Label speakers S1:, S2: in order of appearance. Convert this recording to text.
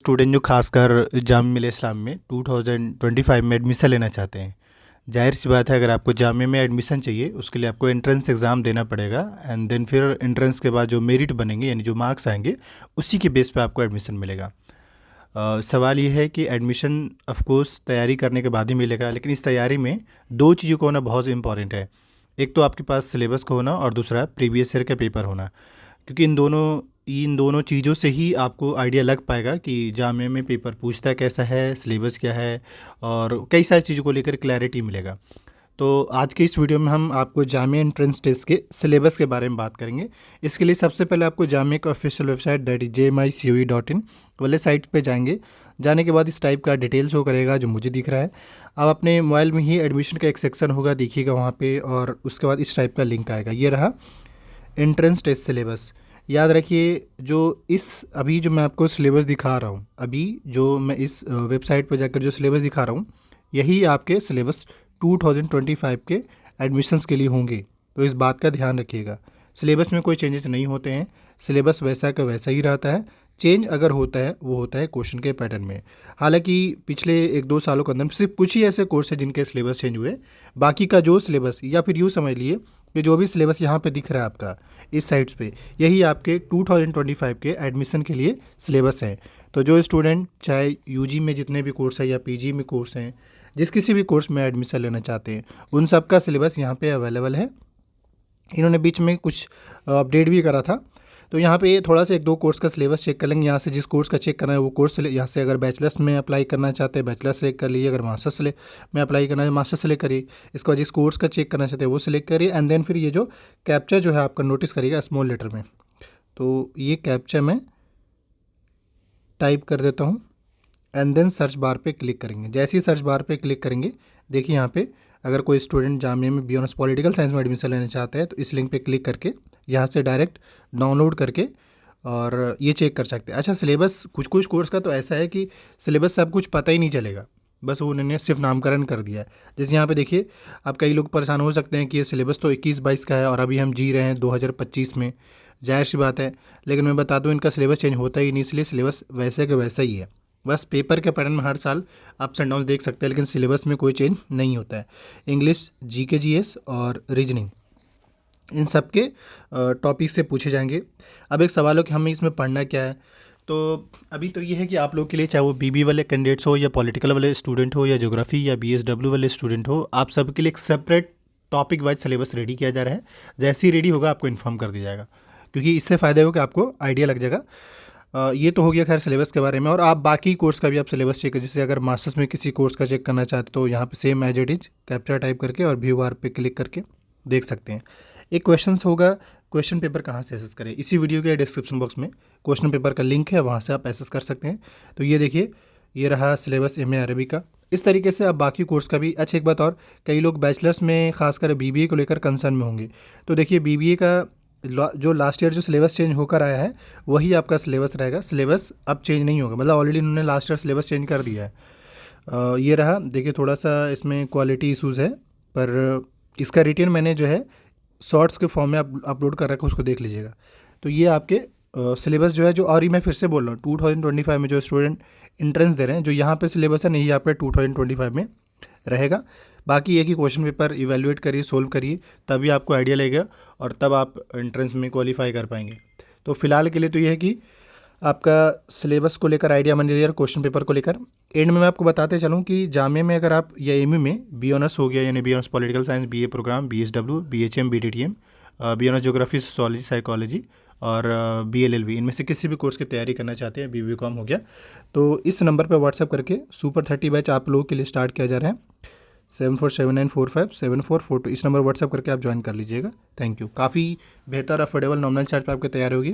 S1: Student जो खासकर जामिया मिलिया इस्लाम में 2025 में एडमिशन लेना चाहते हैं। जाहिर सी बात है, अगर आपको जामिया में एडमिशन चाहिए उसके लिए आपको एंट्रेंस एग्ज़ाम देना पड़ेगा एंड देन फिर एंट्रेंस के बाद जो मेरिट बनेंगे यानी जो मार्क्स आएंगे उसी के बेस पे आपको एडमिशन मिलेगा। सवाल ये है कि एडमिशन ऑफ कोर्स तैयारी करने के बाद ही मिलेगा, लेकिन इस तैयारी में दो चीज़ों को होना बहुत इंपॉर्टेंट है। एक तो आपके पास सिलेबस का होना और दूसरा प्रीवियस ईयर का पेपर होना, क्योंकि इन दोनों चीज़ों से ही आपको आइडिया लग पाएगा कि जामिया में पेपर पूछता कैसा है, सिलेबस क्या है और कई सारी चीज़ों को लेकर क्लैरिटी मिलेगा। तो आज के इस वीडियो में हम आपको जामिया एंट्रेंस टेस्ट के सिलेबस के बारे में बात करेंगे। इसके लिए सबसे पहले आपको जामिया का official website that is jmicoe.in वाले साइट पे जाएंगे। जाने के बाद इस टाइप का डिटेल शो करेगा जो मुझे दिख रहा है। अब अपने मोबाइल में ही एडमिशन का एक सेक्शन होगा, देखिएगा वहाँ पे, और उसके बाद इस टाइप का लिंक आएगा। ये रहा एंट्रेंस टेस्ट सिलेबस। याद रखिए, अभी जो मैं आपको सिलेबस दिखा रहा हूँ, अभी जो मैं इस वेबसाइट पर जाकर जो सिलेबस दिखा रहा हूँ, यही आपके सिलेबस 2025 के एडमिशन्स के लिए होंगे। तो इस बात का ध्यान रखिएगा, सिलेबस में कोई चेंजेस नहीं होते हैं, सिलेबस वैसा का वैसा ही रहता है। चेंज अगर होता है वो होता है क्वेश्चन के पैटर्न में। हालांकि पिछले 1-2 सालों के अंदर सिर्फ कुछ ही ऐसे कोर्स हैं जिनके सिलेबस चेंज हुए। बाकी का जो सिलेबस, या फिर यूँ समझ लिए कि जो भी सिलेबस यहाँ पे दिख रहा है आपका इस साइट्स पे, यही आपके 2025 के एडमिशन के लिए सिलेबस है। तो जो स्टूडेंट चाहे यूजी में जितने भी कोर्स हैं या पीजी में कोर्स हैं, जिस किसी भी कोर्स में एडमिशन लेना चाहते हैं, उन सब का सिलेबस यहाँ पे अवेलेबल है। इन्होंने बीच में कुछ अपडेट भी करा था, तो यहाँ पे थोड़ा सा 1-2 कोर्स का सिलेबस चेक कर लेंगे। यहाँ से जिस कोर्स का चेक करना है वो कोर्स यहाँ से, अगर बैचलर्स में अप्लाई करना चाहते हैं बैचलर सेलेक्ट कर लीजिए, अगर मास्टर्स में अप्लाई करना है मास्टर सेलेक्ट करिए। इसके बाद जिस कोर्स का चेक करना चाहते हैं वो सिलेक्ट करिए एंड देन फिर ये जो कैप्चा जो है आपका नोटिस करिएगा स्मॉल लेटर में। तो ये कैप्चा मैं टाइप कर देता हूँ एंड देन सर्च बार पे क्लिक करेंगे। जैसे ही सर्च बार पे क्लिक करेंगे, देखिए यहाँ पे अगर कोई स्टूडेंट जामिया में बी ऑनर्स पॉलिटिकल साइंस में एडमिशन लेना चाहता है तो इस लिंक पे क्लिक करके यहाँ से डायरेक्ट डाउनलोड करके और ये चेक कर सकते हैं। अच्छा, सिलेबस कुछ कुछ कोर्स का तो ऐसा है कि सिलेबस से आप कुछ पता ही नहीं चलेगा, बस वो उन्होंने सिर्फ नामकरण कर दिया है। जैसे यहाँ पे देखिए, अब कई लोग परेशान हो सकते हैं कि ये सिलेबस तो 21-22 का है और अभी हम जी रहे हैं 2025 में। जाहिर सी बात है, लेकिन मैं बता दूं इनका सिलेबस चेंज होता ही नहीं, इसलिए सिलेबस वैसे का वैसा ही है। बस पेपर के पैटर्न में हर साल अप्स एंड डाउन देख सकते हैं, लेकिन सिलेबस में कोई चेंज नहीं होता है। इंग्लिश, जीके जीएस और रीजनिंग, इन सब के टॉपिक से पूछे जाएंगे। अब एक सवाल हो कि हमें इसमें पढ़ना क्या है, तो अभी तो ये है कि आप लोग के लिए, चाहे वो बीबी वाले कैंडिडेट्स हो या पॉलिटिकल वाले स्टूडेंट हो या ज्योग्राफी या बीएसडब्ल्यू वाले स्टूडेंट हो, आप सबके लिए एक separate topic wise syllabus ready किया जा रहा है। जैसे ही रेडी होगा आपको इन्फॉर्म कर दिया जाएगा, क्योंकि इससे फ़ायदा हो कि आपको आइडिया लग जाएगा। ये तो हो गया खैर सिलेबस के बारे में। और आप बाकी कोर्स का भी आप सिलेबस चेक कर, जैसे अगर मास्टर्स में किसी कोर्स का चेक करना चाहते तो यहाँ पे same as it is captcha type करके और व्यू बार पे क्लिक करके देख सकते हैं। एक क्वेश्चन होगा, क्वेश्चन पेपर कहाँ से एक्सेस करें, इसी वीडियो के डिस्क्रिप्शन बॉक्स में क्वेश्चन पेपर का लिंक है, वहाँ से आप एक्सेस कर सकते हैं। तो ये देखिए, ये रहा सिलेबस एम ए अरबी का। इस तरीके से आप बाकी कोर्स का भी। अच्छा, एक बात और, कई लोग बैचलर्स में खासकर बीबीए को लेकर कंसर्न में होंगे, तो देखिए बीबीए का जो लास्ट ईयर जो सिलेबस चेंज होकर आया है वही आपका सिलेबस रहेगा। सिलेबस अब चेंज नहीं होगा, मतलब ऑलरेडी उन्होंने लास्ट ईयर सिलेबस चेंज कर दिया है। ये रहा, देखिए थोड़ा सा इसमें क्वालिटी इशूज़ है, पर इसका रिटर्न मैंने जो है शॉर्ट्स के फॉर्म में अपलोड कर रखा है, उसको देख लीजिएगा। तो ये आपके सिलेबस जो है, जो, और ये मैं फिर से बोल रहा हूँ, 2025 में जो स्टूडेंट एंट्रेंस दे रहे हैं, जो यहाँ पे सिलेबस है नहीं आपका 2025 में रहेगा। बाकी ये कि क्वेश्चन पेपर इवैल्यूएट करिए, सोल्व करिए, तभी आपको आइडिया लगेगा और तब आप एंट्रेंस में क्वालिफाई कर पाएंगे। तो फिलहाल के लिए तो ये है कि आपका सिलेबस को लेकर आइडिया बन जाए और क्वेश्चन पेपर को लेकर। एंड में मैं आपको बताते चलूँ कि जामिया में अगर आप या एमयू में बी ऑनर्स हो गया, यानी B honours political science, BA programme, BSW, BHM, BTTM, B honours geography, sociology, psychology और बीएलएलबी, इनमें से किसी भी कोर्स की तैयारी करना चाहते हैं, बीबीकॉम हो गया, तो इस नंबर पर व्हाट्सअप करके सुपर 30 बैच आप लोगों के लिए स्टार्ट किया जा रहा है। 7479457442, इस नंबर व्हाट्सअप करके आप ज्वाइन कर लीजिएगा। Thank you. काफ़ी बेहतर अफोर्डेबल नॉमिनल चार्ज पर आपकी तैयारी होगी।